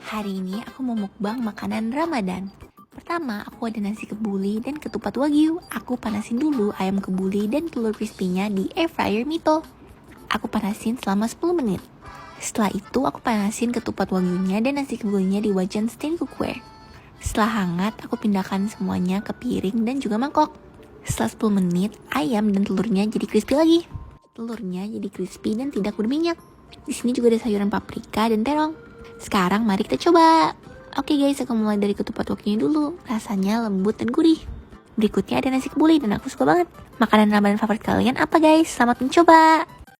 Hari ini aku mau mukbang makanan Ramadan. Pertama, aku ada nasi kebuli dan ketupat wagyu. Aku panasin dulu ayam kebuli dan telur crispy-nya di air fryer Mito. Aku panasin selama 10 menit. Setelah itu, aku panasin ketupat wagyunya dan nasi kebulinya di wajan steam cookware. Setelah hangat, aku pindahkan semuanya ke piring dan juga mangkok. Setelah 10 menit, ayam dan telurnya jadi crispy lagi. Telurnya jadi crispy dan tidak berminyak. Di sini juga ada sayuran paprika dan terong. Sekarang mari kita coba. Oke guys, aku mulai dari ketupat wagyunya dulu. Rasanya lembut dan gurih. Berikutnya ada nasi kebuli dan aku suka banget. Makanan Ramadan favorit kalian apa guys? Selamat mencoba.